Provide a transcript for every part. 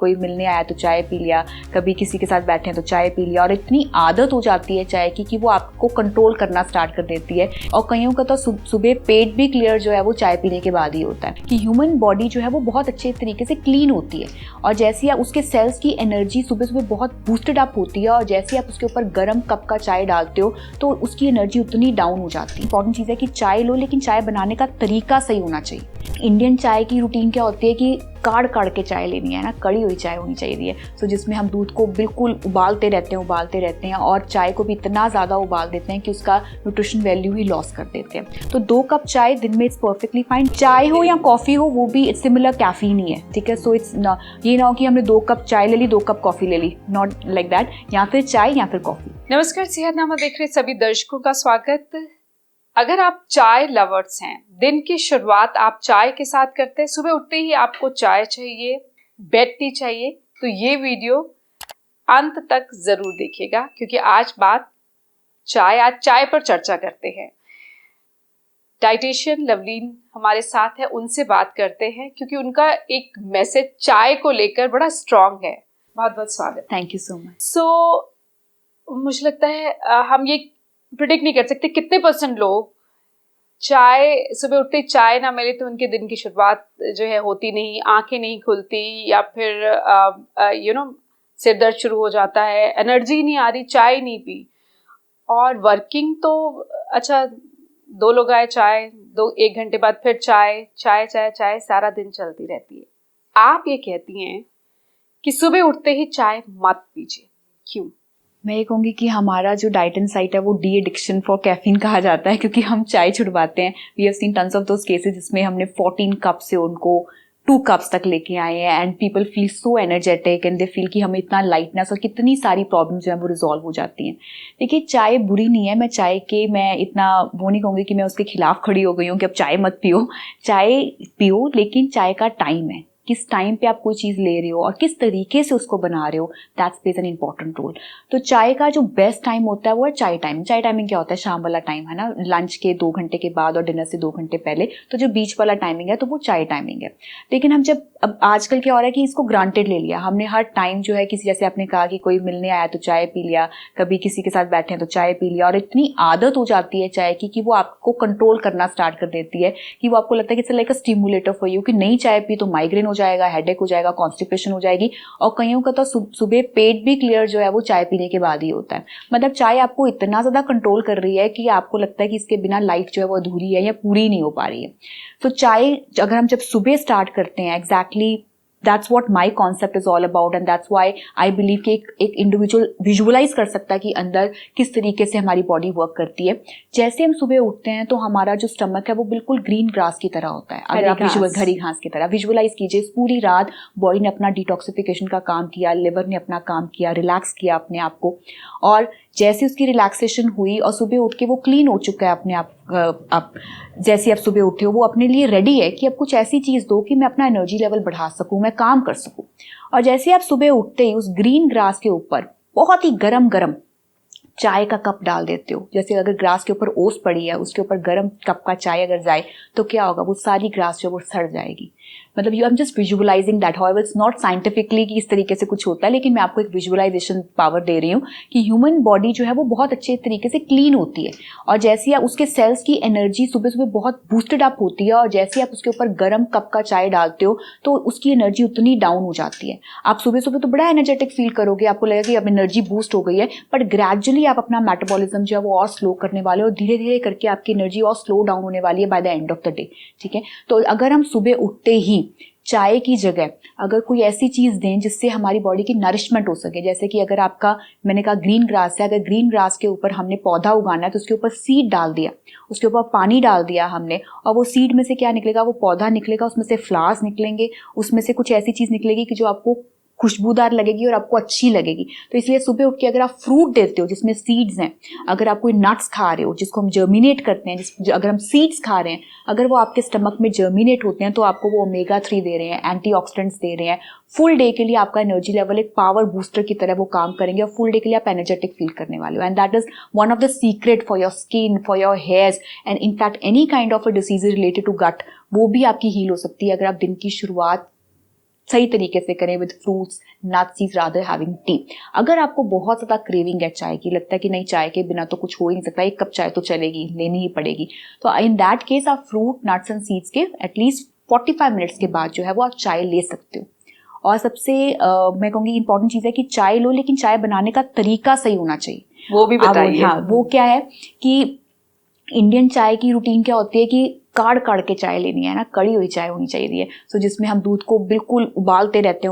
कोई मिलने आया तो चाय पी लिया, कभी किसी के साथ बैठे हैं तो चाय पी लिया, और इतनी आदत हो जाती है चाय की कि वो आपको कंट्रोल करना स्टार्ट कर देती है। और कईयों का तो सुबह पेट भी क्लियर जो है वो चाय पीने के बाद ही होता है। कि ह्यूमन बॉडी जो है वो बहुत अच्छे तरीके से क्लीन होती है, और जैसे आप उसके सेल्स की एनर्जी सुबह सुबह बहुत बूस्टेड अप होती है, और जैसे आप उसके ऊपर गर्म कप का चाय डालते हो तो उसकी एनर्जी उतनी डाउन हो जाती है। इंपॉर्टेंट चीज़ है कि चाय लो, लेकिन चाय बनाने का तरीका सही होना चाहिए। इंडियन चाय की रूटीन क्या होती है कि काढ़ के चाय लेनी है ना, कड़ी हुई चाय होनी चाहिए। सो जिसमें हम दूध को बिल्कुल उबालते रहते हैं और चाय को भी इतना ज़्यादा उबाल देते हैं कि उसका न्यूट्रिशन वैल्यू ही लॉस कर देते हैं। तो 2 कप चाय दिन में इट्स परफेक्टली फाइन। चाय हो या कॉफ़ी हो, वो भी सिमिलर कैफीन ही है, ठीक है। सो इट्स ये ना हो कि हमने 2 कप चाय ले ली, 2 कप कॉफ़ी ले ली, नॉट लाइक दैट। या फिर चाय या फिर कॉफ़ी। नमस्कार, सेहतनामा देख रहे सभी दर्शकों का स्वागत। अगर आप चाय लवर्स हैं, दिन की शुरुआत आप चाय के साथ करते हैं, सुबह उठते ही आपको चाय चाहिए, बेड टी चाहिए, तो ये वीडियो अंत तक जरूर देखिएगा, क्योंकि आज चाय पर चर्चा करते हैं। डाइटिशियन लवलीन हमारे साथ है, उनसे बात करते हैं, क्योंकि उनका एक मैसेज चाय को लेकर बड़ा स्ट्रांग है। बहुत बहुत स्वागत। Thank you so much. So मुझे लगता है हम ये प्रिडिक्ट नहीं कर सकते कितने % लोग चाय सुबह उठते चाय ना मिले तो उनके दिन की शुरुआत जो है होती नहीं, आंखें नहीं खुलती, या फिर सिर दर्द शुरू हो जाता है, एनर्जी नहीं आ रही, चाय नहीं पी। और वर्किंग तो अच्छा, 2 लोग आए चाय, 1 घंटे बाद फिर चाय चाय चाय चाय, सारा दिन चलती रहती है। आप ये कहती हैं कि सुबह उठते ही चाय मत पीजिए, क्यों? मैं ये कहूँगी कि हमारा जो डाइट इनसाइट है वो डी एडिक्शन फॉर कैफीन कहा जाता है, क्योंकि हम चाय छुड़वाते हैं। We have seen tons of those cases जिसमें हमने 14 कप से उनको 2 कप्स तक लेके आए हैं, and people feel so energetic and they feel कि हमें इतना लाइटनेस और कितनी सारी प्रॉब्लम जो है वो रिजॉल्व हो जाती हैं। देखिए, चाय बुरी नहीं है। मैं इतना वो नहीं कहूँगी कि मैं उसके खिलाफ खड़ी हो गई हूँ कि अब चाय मत पियो। चाय पियो, लेकिन चाय का टाइम है, किस टाइम पे आप कोई चीज़ ले रहे हो और किस तरीके से उसको बना रहे हो, that's plays an important role. तो चाय का जो बेस्ट टाइम होता है वो है चाय टाइम। चाय टाइमिंग क्या होता है? शाम वाला टाइम है ना, लंच के 2 घंटे के बाद और डिनर से 2 घंटे पहले। तो जो बीच वाला टाइमिंग है तो वो चाय टाइमिंग है। लेकिन अब आजकल क्या हो रहा है कि इसको ग्रांटेड ले लिया हमने। हर टाइम जो है, किसी, जैसे आपने कहा कि कोई मिलने आया तो चाय पी लिया, कभी किसी के साथ बैठे हैं तो चाय पी लिया, और इतनी आदत हो जाती है चाय की कि वो आपको कंट्रोल करना स्टार्ट कर देती है, कि वो आपको लगता है कि it's like a stimulator for you, कि नहीं चाय पी तो माइग्रेन हो जाएगा, हेडेक हो जाएगा, कॉन्स्टिपेशन हो जाएगी। और कईयों का तो सुबह पेट भी क्लियर जो है वो चाय पीने के बाद ही होता है। मतलब चाय आपको इतना ज़्यादा कंट्रोल कर रही है कि आपको लगता है कि इसके बिना लाइफ जो है वो अधूरी है या पूरी नहीं हो पा रही है। तो चाय अगर हम जब सुबह स्टार्ट करते हैं, exactly that's what my concept is all about, and that's why I believe कि एक इंडिविजुअल विजुअलाइज कर सकता है कि अंदर किस तरीके से हमारी बॉडी वर्क करती है। जैसे हम सुबह उठते हैं तो हमारा जो स्टमक है वो बिल्कुल ग्रीन ग्रास की तरह होता है। अगर आप हरी घास की तरह विजुअलाइज कीजिए, पूरी रात बॉडी ने अपना डिटॉक्सिफिकेशन का काम किया, लिवर ने अपना काम किया, रिलैक्स किया अपने आप को, और जैसे उसकी रिलैक्सेशन हुई और सुबह उठ के वो क्लीन हो चुका है अपने आप जैसे आप सुबह उठे हो वो अपने लिए रेडी है कि अब कुछ ऐसी चीज़ दो कि मैं अपना एनर्जी लेवल बढ़ा सकूं, मैं काम कर सकूं। और जैसे आप सुबह उठते ही उस ग्रीन ग्रास के ऊपर बहुत ही गरम गरम चाय का कप डाल देते हो, जैसे अगर ग्रास के ऊपर ओस पड़ी है उसके ऊपर गरम कप का चाय अगर जाए तो क्या होगा, वो सारी ग्रास जो वो सड़ जाएगी। मतलब you am just visualising that. However it's not scientifically कि इस तरीके से कुछ होता है, लेकिन मैं आपको एक विजुअलाइजेशन पावर दे रही हूँ कि ह्यूमन बॉडी जो है वो बहुत अच्छे तरीके से क्लीन होती है, और जैसे आप उसके सेल्स की एनर्जी सुबह सुबह बहुत बूस्टेड अप होती है, और जैसे आप उसके ऊपर गर्म कप का चाय डालते हो तो उसकी एनर्जी उतनी डाउन हो जाती है। आप सुबह सुबह तो बड़ा एनर्जेटिक फील करोगे, आपको लगेगा कि अब एनर्जी बूस्ट हो गई है, बट ग्रेजुअली आप अपना मेटाबॉलिज्म जो है वो और स्लो करने वाले हो, और धीरे धीरे करके आपकी एनर्जी और स्लो डाउन होने वाली है by the end of the day. ठीक है, तो अगर हम सुबह उठते ही चाय की जगह अगर कोई ऐसी चीज़ दें जिससे हमारी बॉडी की नरिशमेंट हो सके, जैसे कि अगर आपका, मैंने कहा ग्रीन ग्रास है, अगर ग्रीन ग्रास के ऊपर हमने पौधा उगाना है तो उसके ऊपर सीड डाल दिया, उसके ऊपर पानी डाल दिया हमने, और वो सीड में से क्या निकलेगा, वो पौधा निकलेगा, उसमें से फ्लावर्स निकलेंगे, उसमें से कुछ ऐसी चीज़ निकलेगी कि जो आपको खुशबूदार लगेगी और आपको अच्छी लगेगी। तो इसलिए सुबह उठ के अगर आप फ्रूट देते हो जिसमें सीड्स हैं, अगर आप कोई नट्स खा रहे हो जिसको हम जर्मिनेट करते हैं, अगर हम सीड्स खा रहे हैं, अगर वो आपके स्टमक में जर्मिनेट होते हैं तो आपको वो ओमेगा 3 दे रहे हैं, एंटीऑक्सीडेंट्स दे रहे हैं, फुल डे के लिए आपका एनर्जी लेवल एक पावर बूस्टर की तरह वो काम करेंगे, और फुल डे के लिए आप एनर्जेटिक फील करने वाले हो। And that is one of the secret for your skin, for your hairs, and in fact any kind of a disease related to gut, वो भी आपकी हील हो सकती है अगर आप दिन की शुरुआत सही तरीके से करें with fruits nuts rather having T. अगर आपको बहुत ज़्यादा क्रेविंग है चाय की, लगता है कि नहीं चाय के बिना तो कुछ हो ही नहीं सकता, 1 कप चाय तो चलेगी, लेनी ही पड़ेगी, तो इन दैट केस आप फ्रूट नट्स एंड सीड्स के एटलीस्ट 45 मिनट्स के बाद जो है वो आप चाय ले सकते हो। और सबसे मैं कहूँगी इंपॉर्टेंट चीज़ है कि चाय लो, लेकिन चाय बनाने का तरीका सही होना चाहिए। वो भी बताइए। हाँ, वो क्या है कि इंडियन चाय की रूटीन क्या होती है कि काढ़ काढ़ के चाय लेनी है ना, कड़ी हुई चाय होनी चाहिए। सो जिसमें हम दूध को बिल्कुल उबालते रहते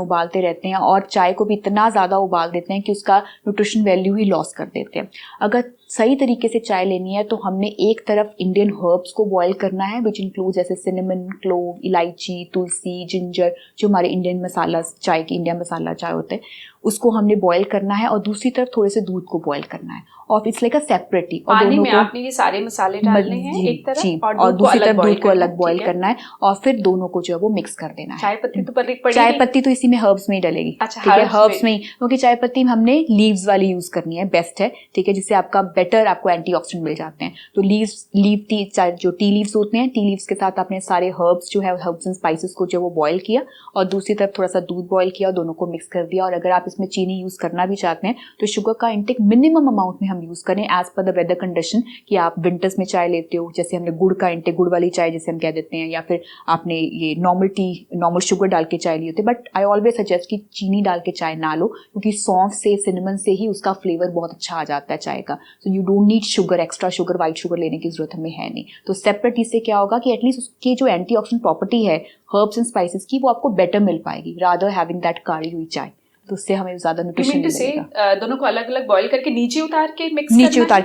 हैं और चाय को भी इतना ज़्यादा उबाल देते हैं कि उसका न्यूट्रिशन वैल्यू ही लॉस कर देते हैं। अगर सही तरीके से चाय लेनी है तो हमने एक तरफ इंडियन हर्ब्स को बॉयल करना है, विच इंक्लूड जैसे सिनेमन, क्लोव, इलायची, तुलसी, जिंजर, जो हमारे इंडियन मसाला चाय की इंडियन मसाला चाय होते हैं, उसको हमने बॉयल करना है। और दूसरी तरफ थोड़े से दूध को बॉयल करना है और इट्स लाइक अ सेपरेटली। और पानी दोनों में को आपने ये सारे मसाले डालने हैं एक तरफ और दूसरी तरफ दूध को अलग बॉयल करना है और फिर दोनों को जो है वो मिक्स कर देना है। चाय पत्ती तो पड़ेगी? चाय पत्ती तो इसी में हर्ब्स में ही डलेगी। अच्छा, ठीक है, हर्ब्स में ही, क्योंकि चाय पत्ती हमने लीव्स वाली यूज करनी है, बेस्ट है। ठीक है, जिससे आपका बेटर आपको एंटीऑक्सीडेंट मिल जाते हैं। तो लीव टी, जो टी लीव्स होते हैं, टी लीव्स के साथ आपने सारे हर्ब्स जो है हर्ब्स एंड स्पाइसेस को जो वो बॉयल किया और दूसरी तरफ थोड़ा सा दूध बॉयल किया और दोनों को मिक्स कर दिया। और अगर आप इसमें चीनी यूज करना भी चाहते हैं तो शुगर का इंटेक मिनिमम अमाउंट में हम यूज करें as per the weather condition. कि आप विंटर्स में चाय लेते हो, जैसे हमने गुड़ का इंटेक, गुड़ वाली चाय जैसे हम कह देते हैं, या फिर आपने ये नॉर्मल शुगर डाल के चाय ली होती है। बट आई ऑलवेज सजेस्ट कि चीनी डाल के चाय ना लो, क्योंकि सौंफ से, सिनेमन से ही उसका फ्लेवर बहुत अच्छा आ जाता है चाय का। So you don't need sugar, extra sugar, white sugar लेने की जरूरत हमें है नहीं। तो सेपरेट इससे क्या होगा कि एटलीस्ट उसकी जो एंटीऑक्सीडेंट प्रॉपर्टी है हर्ब्स एंड स्पाइसेस की, वो आपको बेटर मिल पाएगी रादर हैविंग दैट काढ़ी हुई चाय। तो उससे हमें ज्यादा न्यूट्रिशन मिलेगा। दोनों को अलग अलग बॉईल करके नीचे उतार के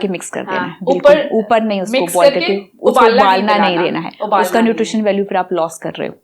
मिक्स कर देना है। ऊपर नहीं उसको बॉईल करके उसको उबालना नहीं देना है, उसका न्यूट्रिशन वैल्यू फिर आप लॉस कर रहे हो।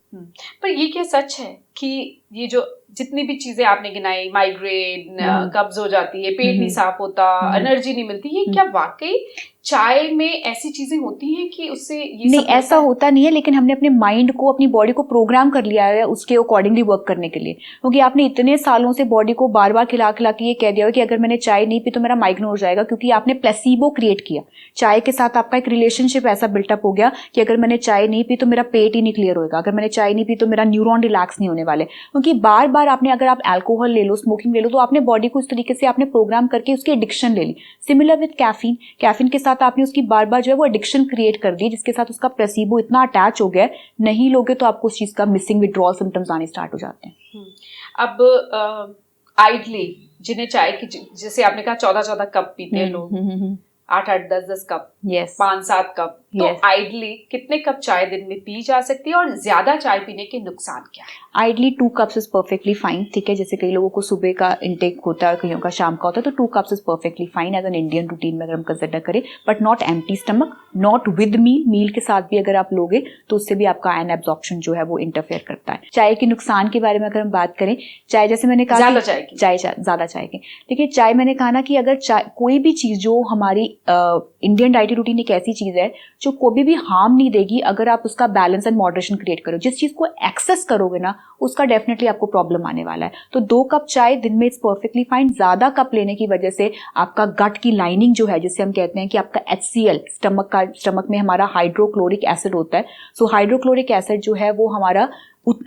पर ये क्या सच है कि ये जो जितनी भी चीजें आपने गिनाई, माइग्रेन, कब्ज हो जाती है, पेट नहीं साफ होता, एनर्जी नहीं मिलती, ये क्या वाकई चाय में ऐसी चीजें होती हैं कि उससे ये नहीं, ऐसा होता नहीं है, लेकिन हमने अपने माइंड को, अपनी बॉडी को प्रोग्राम कर लिया है उसके अकॉर्डिंगली वर्क करने के लिए। क्योंकि आपने इतने सालों से बॉडी को बार बार खिला खिला के ये कह दिया कि अगर मैंने चाय नहीं पी तो मेरा माइग्रेन हो जाएगा, क्योंकि आपने प्लेसिबो क्रिएट किया। चाय के साथ आपका एक रिलेशनशिप ऐसा बिल्टअप हो गया कि अगर मैंने चाय नहीं पी तो मेरा पेट ही नहीं क्लियर होगा, अगर मैंने चाय नहीं पी तो मेरा न्यूरॉन रिलैक्स नहीं होने वाले। क्योंकि बार बार आपने, अगर आप अल्कोहल ले लो, स्मोकिंग ले लो, तो आपने बॉडी को इस तरीके से आपने प्रोग्राम करके उसकी एडिक्शन ले ली। सिमिलर विद कैफीन, कैफीन के साथ आपने उसकी बार बार जो है वो एडिक्शन क्रिएट कर दी, जिसके साथ उसका प्लेसिबो इतना अटैच हो गया, नहीं लोगे तो आपको उस चीज का मिसिंग विड्रॉल सिम्टम्स आने स्टार्ट हो जाते हैं। अब आइडली जिन्हें चाय की, जैसे आपने कहा 14-14 कप पीते हैं लोग, 8-8, 10-10 कप, 5-7 कप, तो आइडली कितने कप चाय दिन में पी जा सकती है और ज्यादा चाय पीने के नुकसान क्या है? Ideally 2 cups is perfectly fine. ठीक है, जैसे कई लोगों को सुबह का इंटेक होता है, कईयों का शाम का होता है, तो 2 cups is perfectly fine as an Indian routine में अगर हम कंसिडर करें, but not empty stomach, not with meal के साथ भी अगर आप लोगे तो उससे भी आपका आयन एब्जॉर्प्शन जो है वो इंटरफेयर करता है। चाय के नुकसान के बारे में अगर हम बात करें, चाय जैसे मैंने कहा ज्यादा चाय के, देखिए चाय मैंने कहा ना कि अगर चाय कोई भी चीज जो हमारी इंडियन डाइटरी रूटीन एक ऐसी चीज है जो कोई भी हार्म नहीं देगी अगर आप उसका बैलेंस एंड मॉडरेशन क्रिएट करो। जिस चीज को एक्सेस करोगे ना उसका डेफिनेटली आपको प्रॉब्लम आने वाला है। तो 2 कप चाय दिन में इट्स परफेक्टली फाइन। ज्यादा कप लेने की वजह से आपका गट की लाइनिंग जो है, जिससे हम कहते हैं कि आपका HCl, स्टमक में हमारा हाइड्रोक्लोरिक एसिड होता है। सो हाइड्रोक्लोरिक एसिड जो है वो हमारा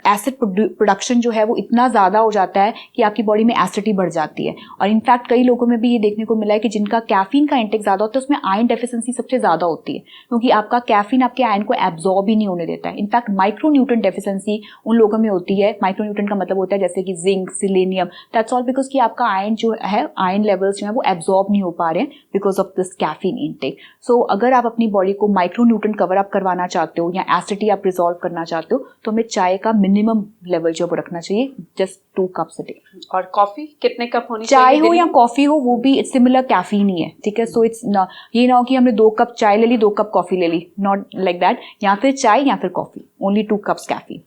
एसिड प्रोडक्शन जो है वो इतना ज़्यादा हो जाता है कि आपकी बॉडी में एसिडिटी बढ़ जाती है। और इनफैक्ट कई लोगों में भी ये देखने को मिला है कि जिनका कैफीन का इंटेक ज़्यादा होता है उसमें आयरन डेफिशिएंसी सबसे ज़्यादा होती है, क्योंकि आपका कैफीन आपके आयरन को एब्जॉर्ब ही नहीं होने देता है। इनफैक्ट माइक्रोन्यूट्रिएंट डेफिशिएंसी उन लोगों में होती है। माइक्रोन्यूट्रिएंट का मतलब होता है जैसे कि zinc, selenium, that's all because कि आपका आयरन जो है, आयरन लेवल्स जो है वो एब्जॉर्ब नहीं हो पा रहे हैं because of this caffeine intake. So अगर आप अपनी बॉडी को माइक्रोन्यूट्रिएंट कवर अप करवाना चाहते हो या एसिडिटी आप रिजॉल्व करना चाहते हो तो हमें चाय का मिनिमम लेवल जो वो रखना चाहिए, जस्ट 2 कप्स अ डे। और कॉफी कितने कप होनी चाहिए? चाय हो या कॉफी हो वो भी सिमिलर कैफीन ही है। ठीक है, सो इट्स ये ना हो कि हमने 2 कप चाय ले ली, 2 कप कॉफी ले ली, नॉट लाइक दैट। या फिर चाय या फिर कॉफी, ओनली 2 कप्स कैफीन।